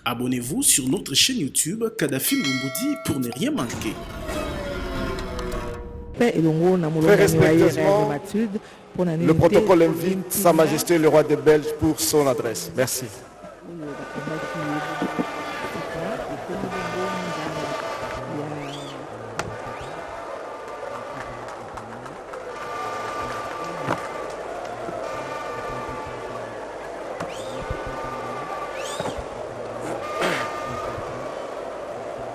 Abonnez-vous sur notre chaîne YouTube Kadhafi Moumoudi pour ne rien manquer. Très respectueusement, le protocole invite Sa Majesté le roi des Belges pour son adresse. Merci.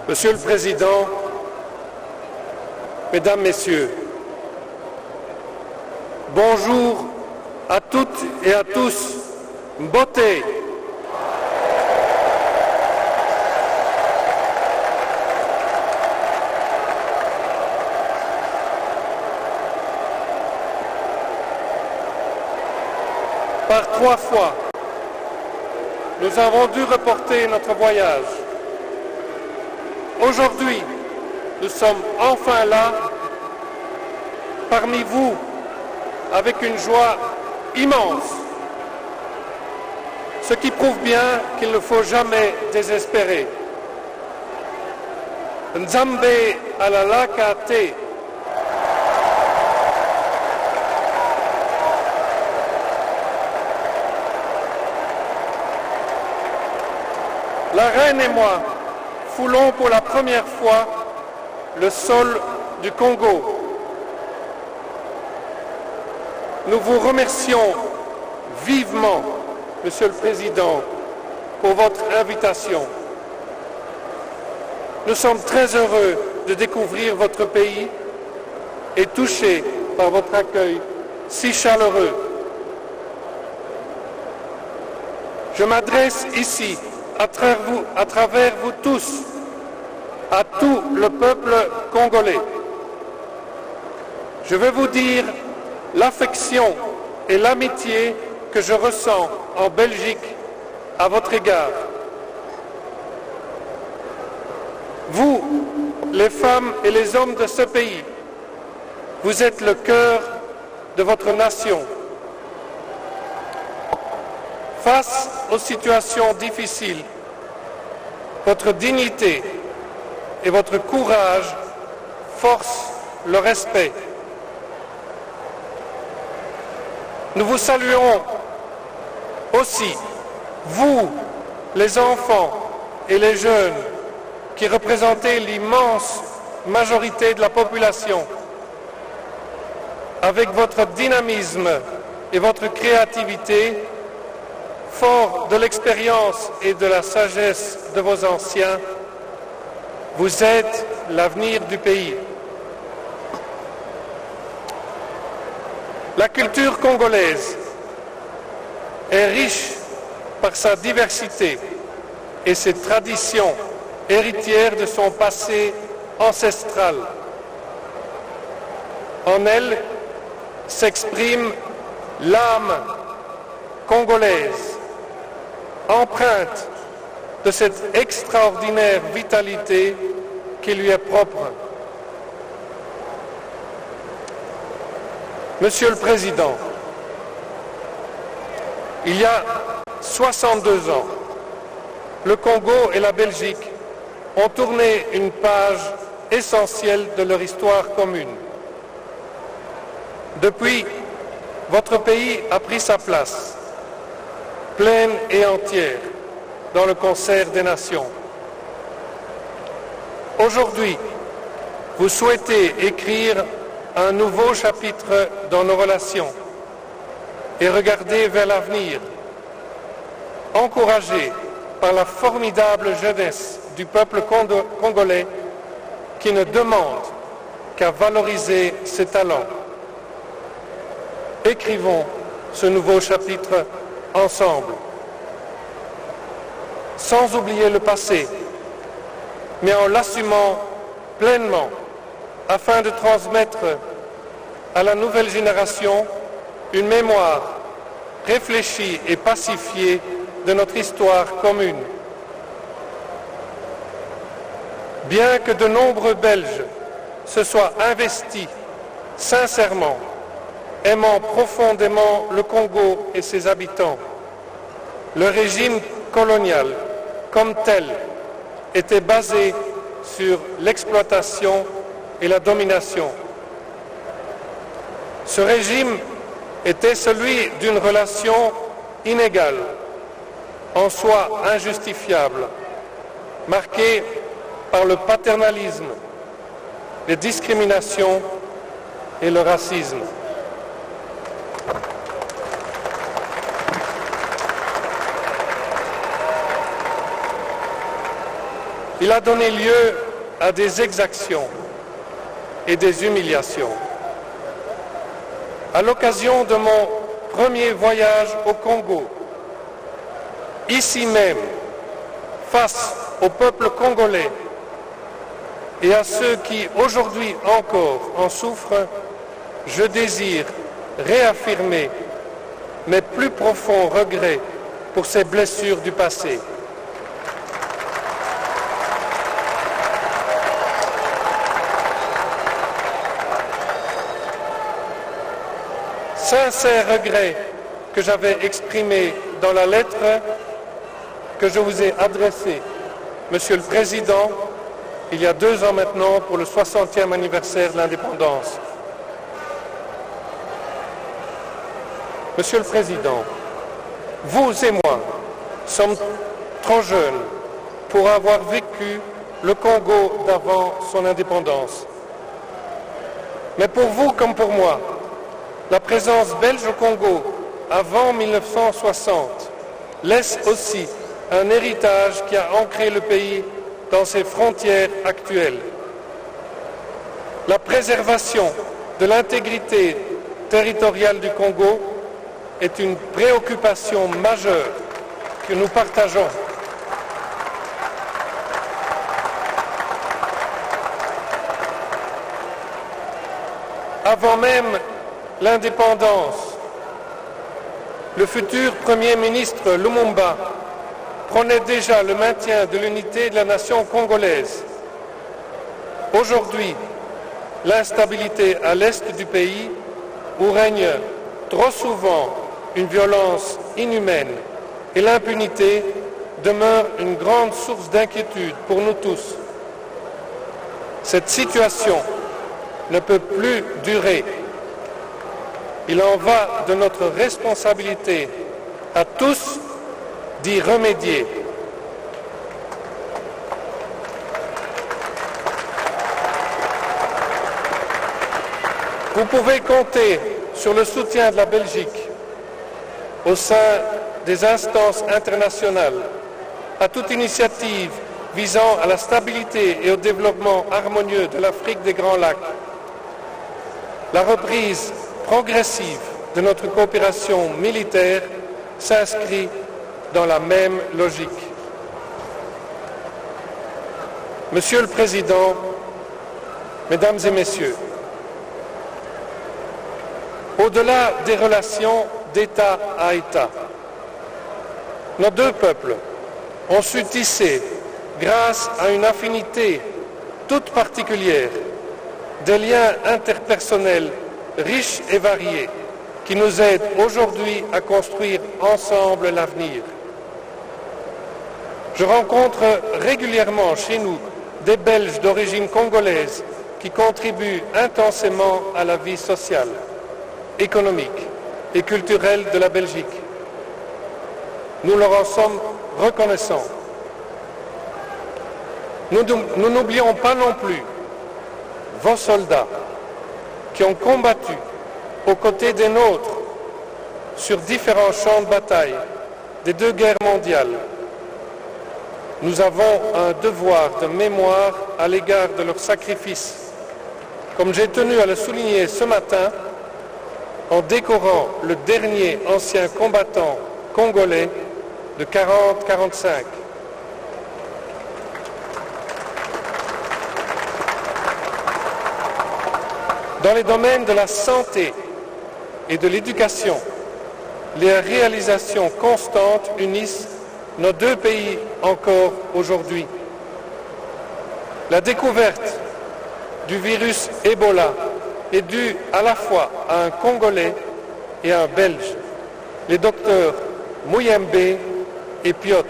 Monsieur le Président, Mesdames, Messieurs, bonjour à toutes et à tous. Mbote. Par 3 fois, nous avons dû reporter notre voyage. Aujourd'hui, nous sommes enfin là, parmi vous, avec une joie immense, ce qui prouve bien qu'il ne faut jamais désespérer. Nzambe alalaka te. La reine et moi foulons pour la première fois le sol du Congo. Nous vous remercions vivement, Monsieur le Président, pour votre invitation. Nous sommes très heureux de découvrir votre pays et touchés par votre accueil si chaleureux. Je m'adresse ici à travers vous tous, à tout le peuple congolais. Je veux vous dire l'affection et l'amitié que je ressens en Belgique à votre égard. Vous, les femmes et les hommes de ce pays, vous êtes le cœur de votre nation. Face aux situations difficiles, votre dignité et votre courage forcent le respect. Nous vous saluons aussi, vous, les enfants et les jeunes, qui représentez l'immense majorité de la population. Avec votre dynamisme et votre créativité, fort de l'expérience et de la sagesse de vos anciens, vous êtes l'avenir du pays. La culture congolaise est riche par sa diversité et ses traditions héritières de son passé ancestral. En elle s'exprime l'âme congolaise, empreinte de cette extraordinaire vitalité qui lui est propre. Monsieur le Président, il y a 62 ans, le Congo et la Belgique ont tourné une page essentielle de leur histoire commune. Depuis, votre pays a pris sa place, pleine et entière, dans le concert des nations. Aujourd'hui, vous souhaitez écrire un nouveau chapitre dans nos relations et regarder vers l'avenir, encouragé par la formidable jeunesse du peuple congolais qui ne demande qu'à valoriser ses talents. Écrivons ce nouveau chapitre ensemble, sans oublier le passé, mais en l'assumant pleinement, afin de transmettre à la nouvelle génération une mémoire réfléchie et pacifiée de notre histoire commune. Bien que de nombreux Belges se soient investis sincèrement, aimant profondément le Congo et ses habitants, le régime colonial comme tel, était basé sur l'exploitation et la domination. Ce régime était celui d'une relation inégale, en soi injustifiable, marquée par le paternalisme, les discriminations et le racisme. Il a donné lieu à des exactions et des humiliations. À l'occasion de mon premier voyage au Congo, ici même, face au peuple congolais et à ceux qui aujourd'hui encore en souffrent, je désire réaffirmer mes plus profonds regrets pour ces blessures du passé. Sincère regret que j'avais exprimé dans la lettre que je vous ai adressée, Monsieur le Président, il y a 2 ans maintenant pour le 60e anniversaire de l'indépendance. Monsieur le Président, vous et moi sommes trop jeunes pour avoir vécu le Congo d'avant son indépendance. Mais pour vous comme pour moi, la présence belge au Congo avant 1960 laisse aussi un héritage qui a ancré le pays dans ses frontières actuelles. La préservation de l'intégrité territoriale du Congo est une préoccupation majeure que nous partageons. Avant même l'indépendance, le futur Premier ministre Lumumba prônait déjà le maintien de l'unité de la nation congolaise. Aujourd'hui, l'instabilité à l'est du pays, où règne trop souvent une violence inhumaine et l'impunité, demeure une grande source d'inquiétude pour nous tous. Cette situation ne peut plus durer. Il en va de notre responsabilité à tous d'y remédier. Vous pouvez compter sur le soutien de la Belgique au sein des instances internationales à toute initiative visant à la stabilité et au développement harmonieux de l'Afrique des Grands Lacs. La reprise progressive de notre coopération militaire s'inscrit dans la même logique. Monsieur le Président, Mesdames et Messieurs, au-delà des relations d'État à État, nos 2 peuples ont su tisser, grâce à une affinité toute particulière, des liens interpersonnels riches et variés qui nous aident aujourd'hui à construire ensemble l'avenir. Je rencontre régulièrement chez nous des Belges d'origine congolaise qui contribuent intensément à la vie sociale, économique et culturelle de la Belgique. Nous leur en sommes reconnaissants. Nous n'oublions pas non plus vos soldats qui ont combattu aux côtés des nôtres sur différents champs de bataille des 2 guerres mondiales. Nous avons un devoir de mémoire à l'égard de leur sacrifice, comme j'ai tenu à le souligner ce matin en décorant le dernier ancien combattant congolais de 40-45. Dans les domaines de la santé et de l'éducation, les réalisations constantes unissent nos 2 pays encore aujourd'hui. La découverte du virus Ebola est due à la fois à un Congolais et à un Belge, les docteurs Muyembe et Piot.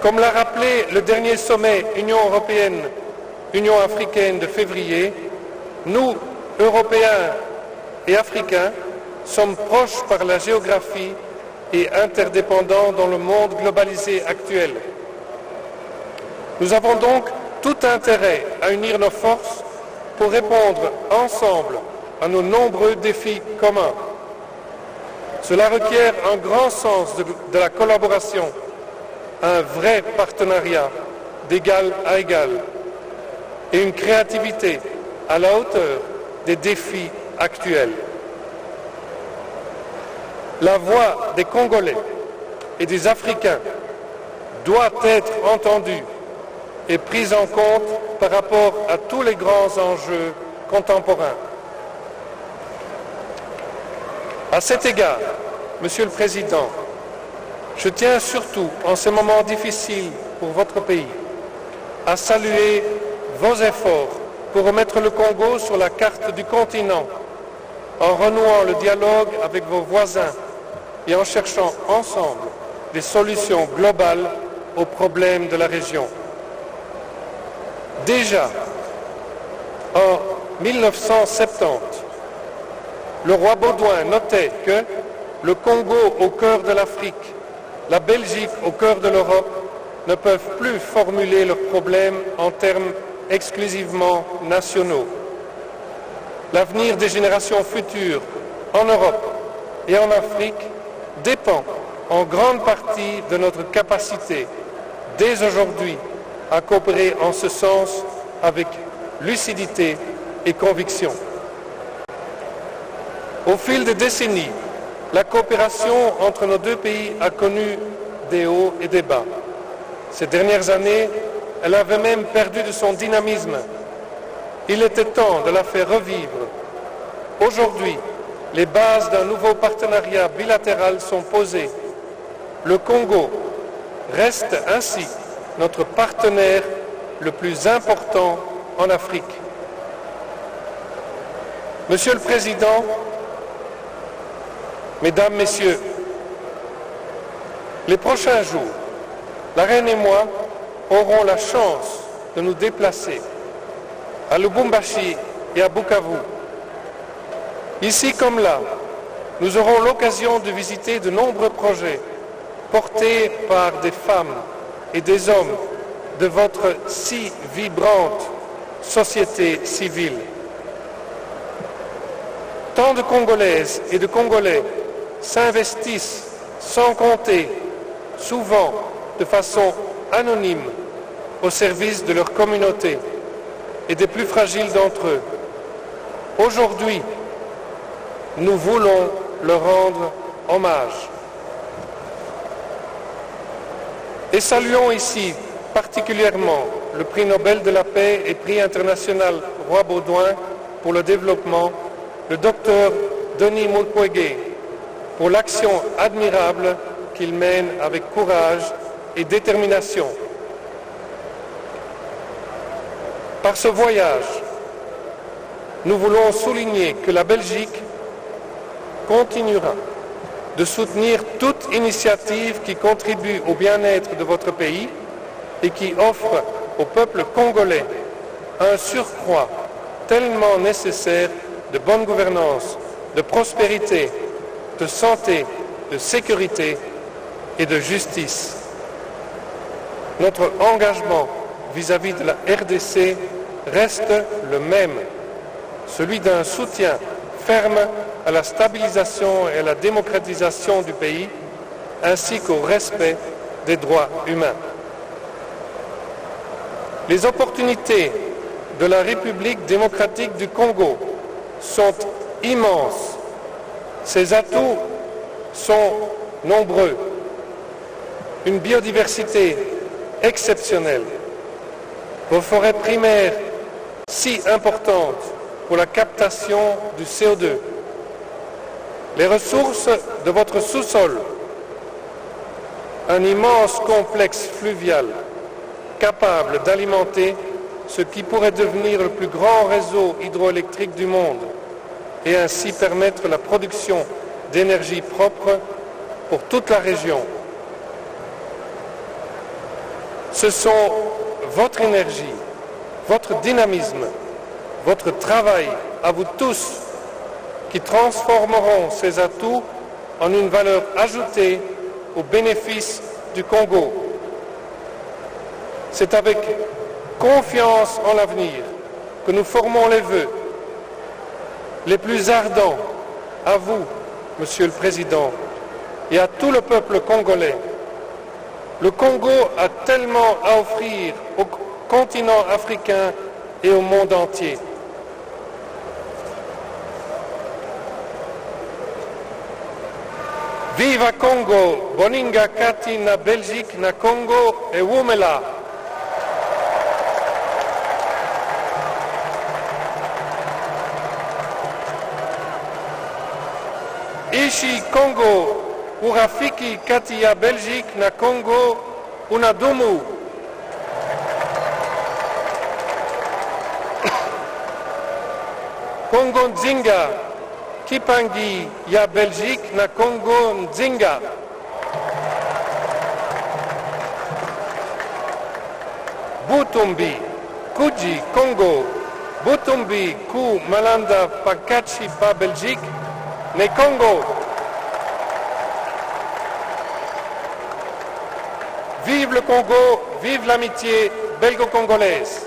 Comme l'a rappelé le dernier sommet Union européenne-Union africaine de février, nous, Européens et Africains, sommes proches par la géographie et interdépendants dans le monde globalisé actuel. Nous avons donc tout intérêt à unir nos forces pour répondre ensemble à nos nombreux défis communs. Cela requiert un grand sens de la collaboration, un vrai partenariat d'égal à égal et une créativité à la hauteur des défis actuels. La voix des Congolais et des Africains doit être entendue et prise en compte par rapport à tous les grands enjeux contemporains. À cet égard, Monsieur le Président, je tiens surtout, en ces moments difficiles pour votre pays, à saluer vos efforts pour remettre le Congo sur la carte du continent, en renouant le dialogue avec vos voisins et en cherchant ensemble des solutions globales aux problèmes de la région. Déjà, en 1970, le roi Baudouin notait que le Congo au cœur de l'Afrique, la Belgique au cœur de l'Europe ne peuvent plus formuler leurs problèmes en termes exclusivement nationaux. L'avenir des générations futures en Europe et en Afrique dépend en grande partie de notre capacité, dès aujourd'hui, à coopérer en ce sens avec lucidité et conviction. Au fil des décennies, la coopération entre nos deux pays a connu des hauts et des bas. Ces dernières années, elle avait même perdu de son dynamisme. Il était temps de la faire revivre. Aujourd'hui, les bases d'un nouveau partenariat bilatéral sont posées. Le Congo reste ainsi notre partenaire le plus important en Afrique. Monsieur le Président, Mesdames, Messieurs, les prochains jours, la Reine et moi aurons la chance de nous déplacer à Lubumbashi et à Bukavu. Ici comme là, nous aurons l'occasion de visiter de nombreux projets portés par des femmes et des hommes de votre si vibrante société civile. Tant de Congolaises et de Congolais s'investissent sans compter, souvent de façon anonyme, au service de leur communauté et des plus fragiles d'entre eux. Aujourd'hui, nous voulons leur rendre hommage. Et saluons ici particulièrement le prix Nobel de la paix et prix international Roi Baudouin pour le développement, le docteur Denis Mukwege, pour l'action admirable qu'il mène avec courage et détermination. Par ce voyage, nous voulons souligner que la Belgique continuera de soutenir toute initiative qui contribue au bien-être de votre pays et qui offre au peuple congolais un surcroît tellement nécessaire de bonne gouvernance, de prospérité, de santé, de sécurité et de justice. Notre engagement vis-à-vis de la RDC reste le même, celui d'un soutien ferme à la stabilisation et à la démocratisation du pays, ainsi qu'au respect des droits humains. Les opportunités de la République démocratique du Congo sont immenses. Ses atouts sont nombreux. Une biodiversité exceptionnelle, vos forêts primaires si importantes pour la captation du CO2, les ressources de votre sous-sol, un immense complexe fluvial capable d'alimenter ce qui pourrait devenir le plus grand réseau hydroélectrique du monde et ainsi permettre la production d'énergie propre pour toute la région. Ce sont votre énergie, votre dynamisme, votre travail à vous tous qui transformeront ces atouts en une valeur ajoutée au bénéfice du Congo. C'est avec confiance en l'avenir que nous formons les vœux les plus ardents à vous, Monsieur le Président, et à tout le peuple congolais. Le Congo a tellement à offrir au continent africain et au monde entier. Viva Congo, Boninga Kati na Belgique na Congo et Wumela. Ishi Congo, Urafiki Kati ya Belgique na Congo, Unadumu. Congo Nzinga, Kipangi ya Belgique na Congo Nzinga. Butumbi, Kuji Congo, Butumbi ku Malanda Pakachi pa Belgique, ne Congo. Vive le Congo, vive l'amitié belgo-congolaise.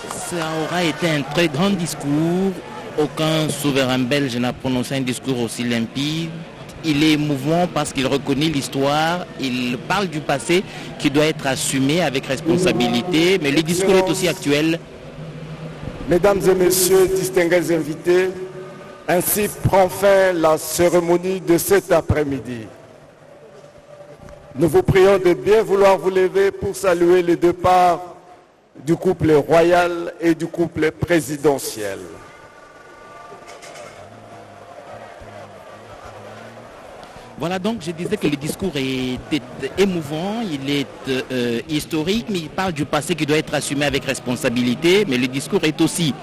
Ça aura été un très grand discours. Aucun souverain belge n'a prononcé un discours aussi limpide. Il est émouvant parce qu'il reconnaît l'histoire, il parle du passé qui doit être assumé avec responsabilité, mais le discours est aussi actuel. Mesdames et messieurs, distingués invités, ainsi prend fin la cérémonie de cet après-midi. Nous vous prions de bien vouloir vous lever pour saluer le départ du couple royal et du couple présidentiel. Voilà, donc je disais que le discours est émouvant, il est historique, mais il parle du passé qui doit être assumé avec responsabilité, mais le discours est aussi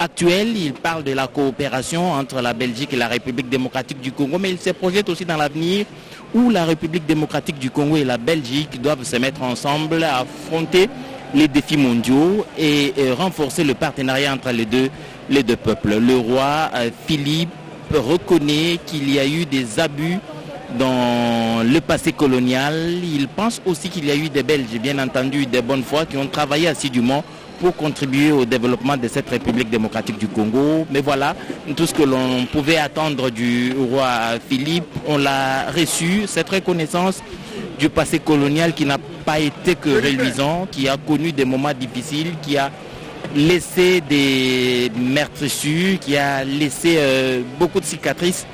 actuel, il parle de la coopération entre la Belgique et la République démocratique du Congo, mais il se projette aussi dans l'avenir où la République démocratique du Congo et la Belgique doivent se mettre ensemble à affronter les défis mondiaux et renforcer le partenariat entre les deux peuples. Le roi Philippe reconnaît qu'il y a eu des abus dans le passé colonial. Il pense aussi qu'il y a eu des Belges, bien entendu, des bonnes foi, qui ont travaillé assidûment pour contribuer au développement de cette République démocratique du Congo. Mais voilà, tout ce que l'on pouvait attendre du roi Philippe, on l'a reçu, cette reconnaissance du passé colonial qui n'a pas été que reluisant, qui a connu des moments difficiles, qui a laissé des meurtrissures, qui a laissé beaucoup de cicatrices.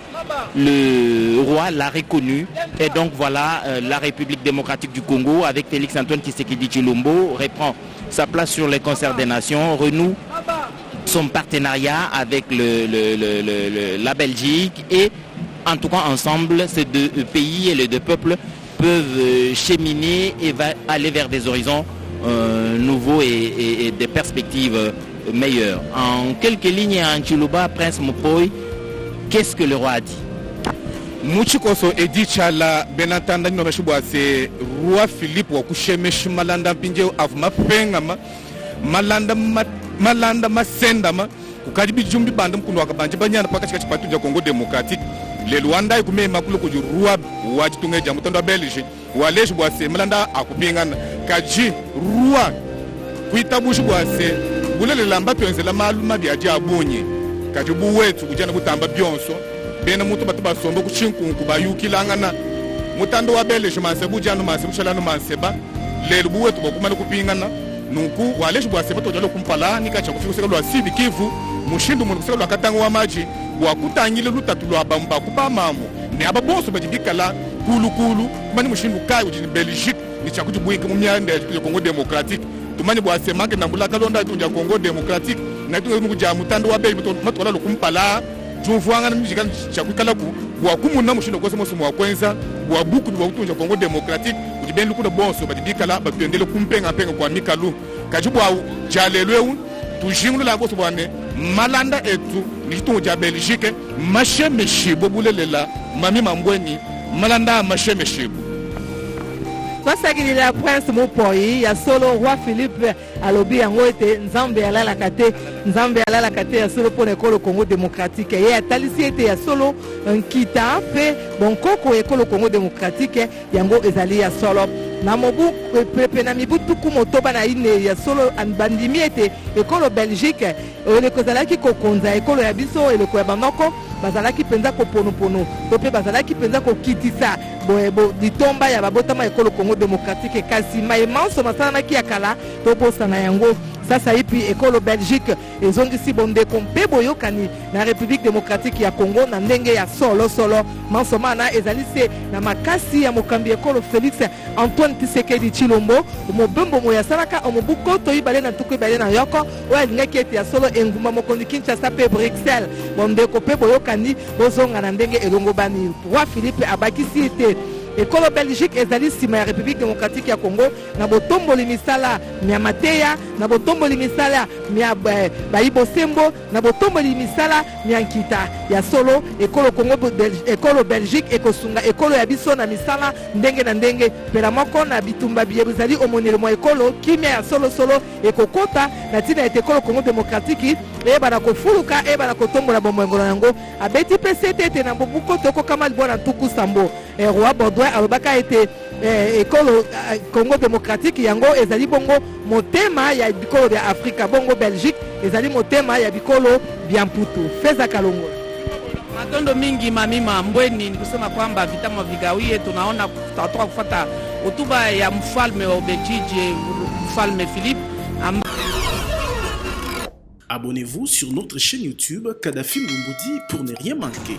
Le roi l'a reconnu et donc voilà, la République démocratique du Congo avec Félix Antoine Tshisekedi Tshilombo reprend sa place sur les concerts des nations, renoue son partenariat avec la Belgique et en tout cas ensemble ces deux pays et les deux peuples peuvent cheminer et aller vers des horizons nouveaux et des perspectives meilleures. En quelques lignes en Chiluba, Prince Mopoy, qu'est-ce que le roi a dit? Muchikoso edichala benatanda nyoma shubwase roi Philippe wa kushemesh malanda pinje avuma pengama malanda masendama kukadi bijumbi banda mkundu wakabanje banyana paka chika chipatu ja Congo démocratique le Luanda ikume makulu kuju roi wa chitungeja mutando Belgique waleshi bwase malanda akupingana kaji roi kuitabushi bwase bulele lamba penzela maluma byaje abonye kaji buwetu kujana butamba byonso bena mutu batuba sombo kuchinkunku bayukilangana mutando wa Belgique mansebu jano mansebu shalano manseba lelo buwetu bakumana kupingana nuku waleshi bwase batojalo kumpala nikacha kufika seka lwa Sud Kivu mushindu mungu seka lwa Katanga wa maji wakutangile lutatu lwa bamba kupa mamu ne ababonso bajibikala kulu kumani mushindu kai ujini Belgique ni chakuti buinga mumyanda ya Congo démocratique tumani bwase make nambulaka londa tunja Congo démocratique na tunga nukuja mutando wa Belgique matwala lukumpala jumvuanga njika chakwikala ku wakumuna mushindu kose mosumo wakwenza wabuku bwa kutunja Congo démocratique ujibeni lukuna bonso bajibikala batendele kumpenga penga kwa mikalu kajibwa jalelwe tujingulu la boso bwane malanda etu nitu ja Belgique mashe meshibo bulelela mami mambweni malanda mashe meshibo twasakilila prince mopoi ya solo roi Philippe alobi yango ete nzambe alalaka te ya solo mpona ekolo Congo démocratique ye atalisi ete ya solo nkita mpe bonkoko ekolo Congo démocratique yango ezali ya solo na mobu pepe na mibu tuku motoba na ine ya solo bandimi ete ekolo Belgique eleko ezalaki kokonza ekolo ya biso eleko ya bandoko bazalaki penza koponopono to mpe bazalaki penza kokitisa litomba ya babotama ekolo Congo démocratique kasi maemanso masalanaki ya kala tobosana yango sasa ipi ekolo Belgique ezongisi bondeko mpe boyokani na République démocratique ya Congo na ndenge ya solo mansomana ezali se na makasi ya mokambi ekolo Félix Antoine Tshisekedi Tshilombo mobembo moya salaka omobuko toyibale na tuku ibale na yoko oyo alingaki ete ya solo engumba mokonzi Kinshasa mpe Bruxelles bondeko mpe boyokani bozonga na ndenge elongo bani roi Philippe abakisi ete ekolo Belgique ezali nsima ya République démocratique ya Congo na botomboli misala mya mateya na botomboli misala mya bayibosembo na botomboli misala mya nkita ya solo ekolo Congo ekolo Belgique ekosunga ekolo ya biso na misala ndenge na ndenge pela moko na bitumba bizali omonelo mo ekolo kimia ya solo ekokota na tina ete ekolo Congo démocratique eyebana kofuluka eyebana kotombola bomoengolo yango abeti pese ete na bobuko tokokama libona tuku sambo roi Baudouin alobaka ete ekolo Congo démocratique yango ezali bongo motema ya bikolo ya Afrika bongo Belgique ezali motema ya bikolo bya mputu Feza Kalongo. Matondo mingi mamima mbweni ni kusema kwamba vitamo vigawie tunaona tutatoka kufuata hotuba ya mfalme wa Ubelgiji mfalme Philippe. Abonnez-vous sur notre chaîne YouTube Kadhafi Moumoudi pour ne rien manquer.